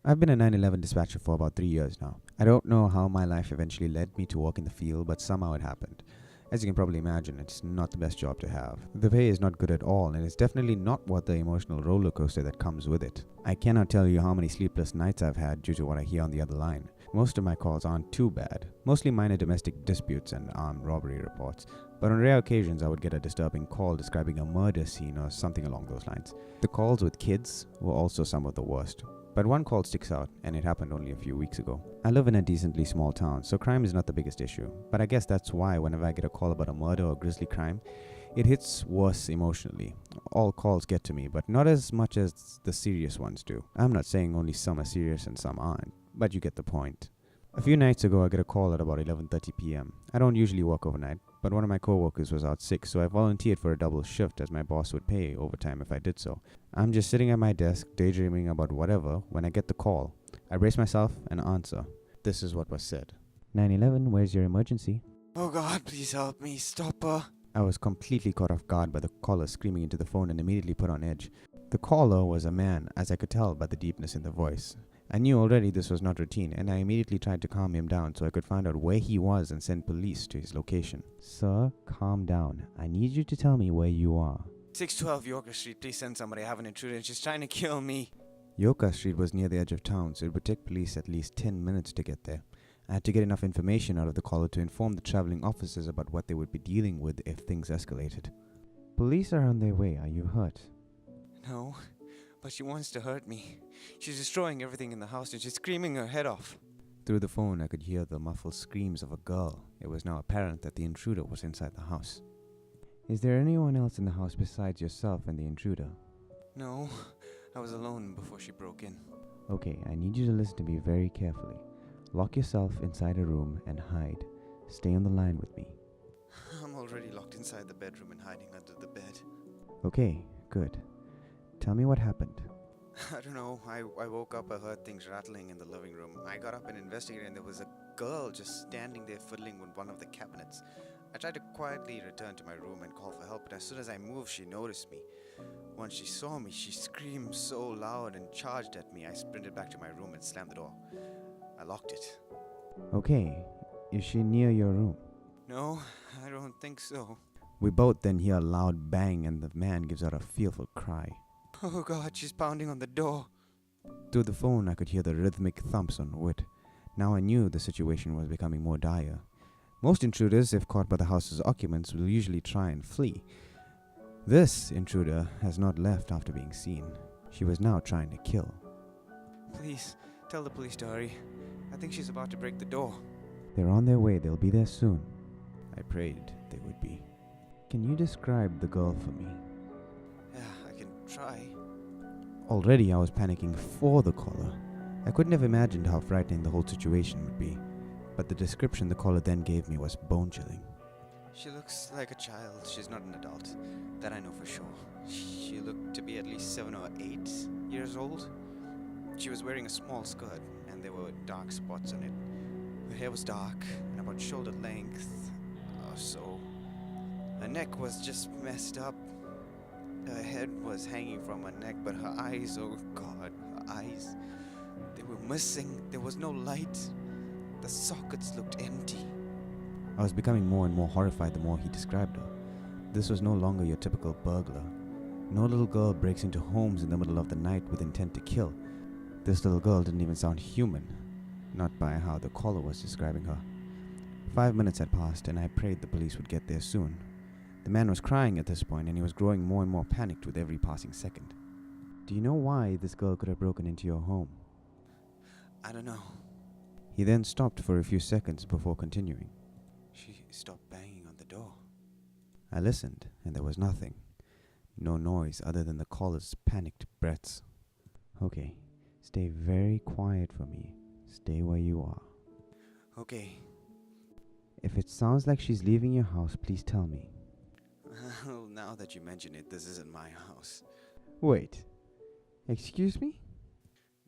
I've been a 911 dispatcher for about 3 years now. I don't know how my life eventually led me to work in the field, but somehow it happened. As you can probably imagine, it's not the best job to have. The pay is not good at all, and it's definitely not worth the emotional roller coaster that comes with it. I cannot tell you how many sleepless nights I've had due to what I hear on the other line. Most of my calls aren't too bad, mostly minor domestic disputes and armed robbery reports, but on rare occasions I would get a disturbing call describing a murder scene or something along those lines. The calls with kids were also some of the worst. But one call sticks out, and it happened only a few weeks ago. I live in a decently small town, so crime is not the biggest issue. But I guess that's why whenever I get a call about a murder or grisly crime, it hits worse emotionally. All calls get to me, but not as much as the serious ones do. I'm not saying only some are serious and some aren't, but you get the point. A few nights ago, I get a call at about 11:30 p.m. I don't usually work overnight, but one of my coworkers was out sick, so I volunteered for a double shift as my boss would pay overtime if I did so. I'm just sitting at my desk, daydreaming about whatever, when I get the call. I brace myself and answer. This is what was said. 911, where's your emergency? Oh God, please help me. Stop her. I was completely caught off guard by the caller screaming into the phone and immediately put on edge. The caller was a man, as I could tell by the deepness in the voice. I knew already this was not routine, and I immediately tried to calm him down so I could find out where he was and send police to his location. Sir, calm down. I need you to tell me where you are. 612 Yorker Street, please send somebody. I have an intruder and she's trying to kill me. Yoka Street was near the edge of town, so it would take police at least 10 minutes to get there. I had to get enough information out of the caller to inform the traveling officers about what they would be dealing with if things escalated. Police are on their way. Are you hurt? No, but she wants to hurt me. She's destroying everything in the house and she's screaming her head off. Through the phone, I could hear the muffled screams of a girl. It was now apparent that the intruder was inside the house. Is there anyone else in the house besides yourself and the intruder? No, I was alone before she broke in. Okay, I need you to listen to me very carefully. Lock yourself inside a room and hide. Stay on the line with me. I'm already locked inside the bedroom and hiding under the bed. Okay, good. Tell me what happened. I don't know, I woke up, I heard things rattling in the living room. I got up and investigated and there was a girl just standing there fiddling with one of the cabinets. I tried to quietly return to my room and call for help, but as soon as I moved, she noticed me. Once she saw me, she screamed so loud and charged at me. I sprinted back to my room and slammed the door. I locked it. Okay, is she near your room? No, I don't think so. We both then hear a loud bang and the man gives out a fearful cry. Oh God, she's pounding on the door. Through the phone, I could hear the rhythmic thumps on wood. Now I knew the situation was becoming more dire. Most intruders, if caught by the house's occupants, will usually try and flee. This intruder has not left after being seen. She was now trying to kill. Please, tell the police to hurry. I think she's about to break the door. They're on their way. They'll be there soon. I prayed they would be. Can you describe the girl for me? Yeah, I can try. Already I was panicking for the caller. I couldn't have imagined how frightening the whole situation would be. But the description the caller then gave me was bone-chilling. She looks like a child. She's not an adult. That I know for sure. She looked to be at least 7 or 8 years old. She was wearing a small skirt, and there were dark spots on it. Her hair was dark, and about shoulder length or so. Her neck was just messed up. Her head was hanging from her neck, but her eyes, oh God, her eyes, they were missing. There was no light. The sockets looked empty. I was becoming more and more horrified the more he described her. This was no longer your typical burglar. No little girl breaks into homes in the middle of the night with intent to kill. This little girl didn't even sound human, not by how the caller was describing her. 5 minutes had passed and I prayed the police would get there soon. The man was crying at this point and he was growing more and more panicked with every passing second. Do you know why this girl could have broken into your home? I don't know. He then stopped for a few seconds before continuing. She stopped banging on the door. I listened, and there was nothing. No noise other than the caller's panicked breaths. Okay, stay very quiet for me. Stay where you are. Okay. If it sounds like she's leaving your house, please tell me. Well, now that you mention it, this isn't my house. Wait. Excuse me?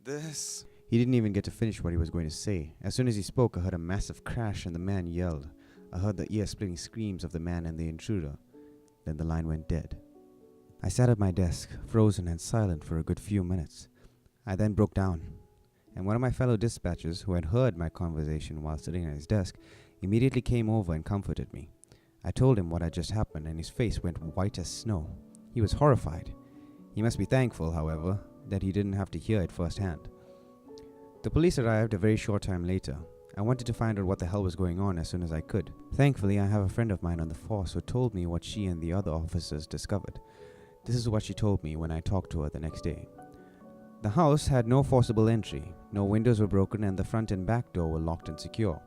This... He didn't even get to finish what he was going to say. As soon as he spoke, I heard a massive crash and the man yelled. I heard the ear-splitting screams of the man and the intruder. Then the line went dead. I sat at my desk, frozen and silent for a good few minutes. I then broke down. and one of my fellow dispatchers, who had heard my conversation while sitting at his desk, immediately came over and comforted me. I told him what had just happened, and his face went white as snow. He was horrified. He must be thankful, however, that he didn't have to hear it firsthand. The police arrived a very short time later. I wanted to find out what the hell was going on as soon as I could. Thankfully, I have a friend of mine on the force who told me what she and the other officers discovered. This is what she told me when I talked to her the next day. The house had no forcible entry, no windows were broken, and the front and back door were locked and secure.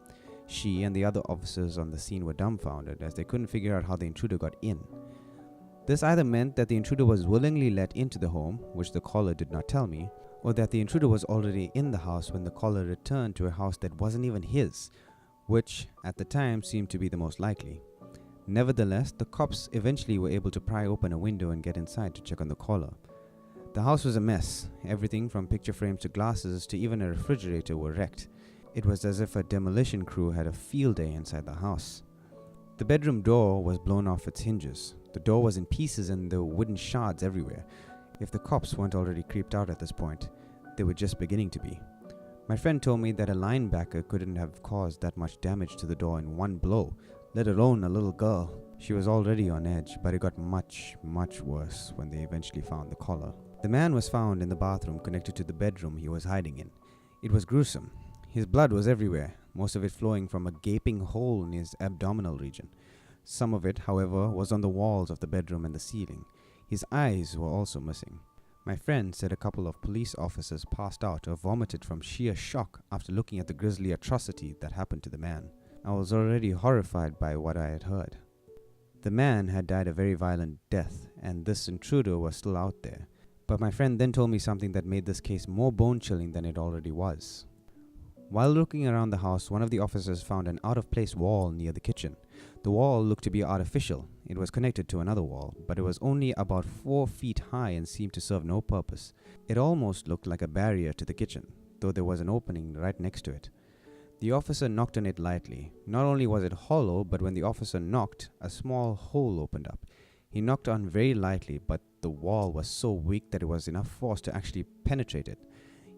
She and the other officers on the scene were dumbfounded as they couldn't figure out how the intruder got in. This either meant that the intruder was willingly let into the home, which the caller did not tell me, or that the intruder was already in the house when the caller returned to a house that wasn't even his, which at the time seemed to be the most likely. Nevertheless, the cops eventually were able to pry open a window and get inside to check on the caller. The house was a mess. Everything from picture frames to glasses to even a refrigerator were wrecked. It was as if a demolition crew had a field day inside the house. The bedroom door was blown off its hinges. The door was in pieces and there were wooden shards everywhere. If the cops weren't already creeped out at this point, they were just beginning to be. My friend told me that a linebacker couldn't have caused that much damage to the door in one blow, let alone a little girl. She was already on edge, but it got much, much worse when they eventually found the caller. The man was found in the bathroom connected to the bedroom he was hiding in. It was gruesome. His blood was everywhere, most of it flowing from a gaping hole in his abdominal region. Some of it, however, was on the walls of the bedroom and the ceiling. His eyes were also missing. My friend said a couple of police officers passed out or vomited from sheer shock after looking at the grisly atrocity that happened to the man. I was already horrified by what I had heard. The man had died a very violent death, and this intruder was still out there. But my friend then told me something that made this case more bone-chilling than it already was. While looking around the house, one of the officers found an out-of-place wall near the kitchen. The wall looked to be artificial. It was connected to another wall, but it was only about 4 feet high and seemed to serve no purpose. It almost looked like a barrier to the kitchen, though there was an opening right next to it. The officer knocked on it lightly. Not only was it hollow, but when the officer knocked, a small hole opened up. He knocked on very lightly, but the wall was so weak that it was enough force to actually penetrate it.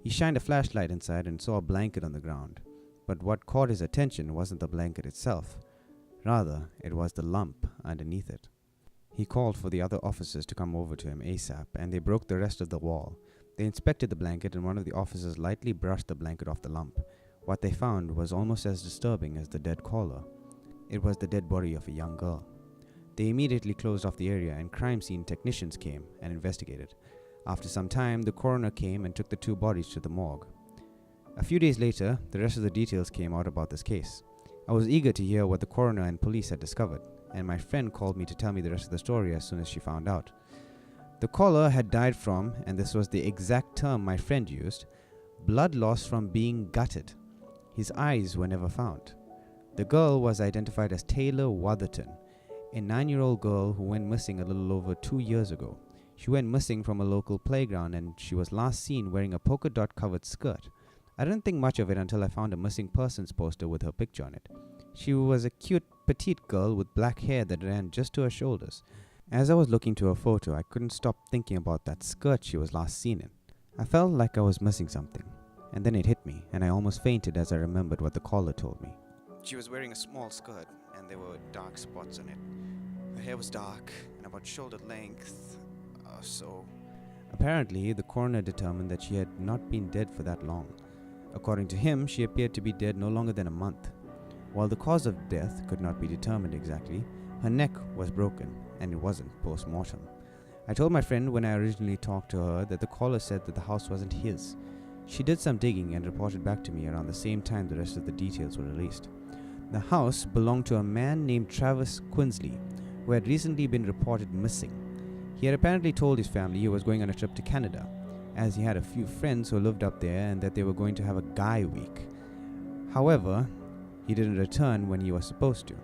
He shined a flashlight inside and saw a blanket on the ground. But what caught his attention wasn't the blanket itself. Rather, it was the lump underneath it. He called for the other officers to come over to him ASAP, and they broke the rest of the wall. They inspected the blanket, and one of the officers lightly brushed the blanket off the lump. What they found was almost as disturbing as the dead caller. It was the dead body of a young girl. They immediately closed off the area, and crime scene technicians came and investigated. After some time, the coroner came and took the 2 bodies to the morgue. A few days later, the rest of the details came out about this case. I was eager to hear what the coroner and police had discovered, and my friend called me to tell me the rest of the story as soon as she found out. The caller had died from, and this was the exact term my friend used, blood loss from being gutted. His eyes were never found. The girl was identified as Taylor Watherton, a 9-year-old girl who went missing a little over 2 years ago. She went missing from a local playground, and she was last seen wearing a polka dot covered skirt. I didn't think much of it until I found a missing persons poster with her picture on it. She was a cute petite girl with black hair that ran just to her shoulders. As I was looking to her photo, I couldn't stop thinking about that skirt she was last seen in. I felt like I was missing something, and then it hit me, and I almost fainted as I remembered what the caller told me. She was wearing a small skirt, and there were dark spots on it. Her hair was dark and about shoulder length, so... Apparently, the coroner determined that she had not been dead for that long. According to him, she appeared to be dead no longer than a month. While the cause of death could not be determined exactly, her neck was broken, and it wasn't post-mortem. I told my friend when I originally talked to her that the caller said that the house wasn't his. She did some digging and reported back to me around the same time the rest of the details were released. The house belonged to a man named Travis Quinsley, who had recently been reported missing. He had apparently told his family he was going on a trip to Canada, as he had a few friends who lived up there and that they were going to have a guy week. However, he didn't return when he was supposed to.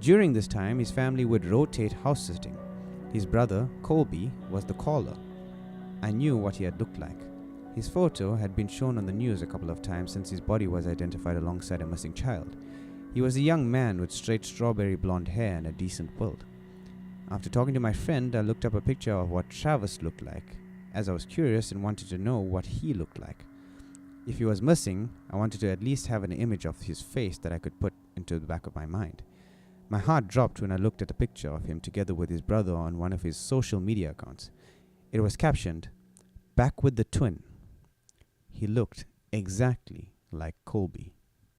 During this time, his family would rotate house sitting. His brother, Colby, was the caller. I knew what he had looked like. His photo had been shown on the news a couple of times since his body was identified alongside a missing child. He was a young man with straight strawberry blonde hair and a decent build. After talking to my friend, I looked up a picture of what Travis looked like, as I was curious and wanted to know what he looked like. If he was missing, I wanted to at least have an image of his face that I could put into the back of my mind. My heart dropped when I looked at a picture of him together with his brother on one of his social media accounts. It was captioned, "Back with the twin." He looked exactly like Colby.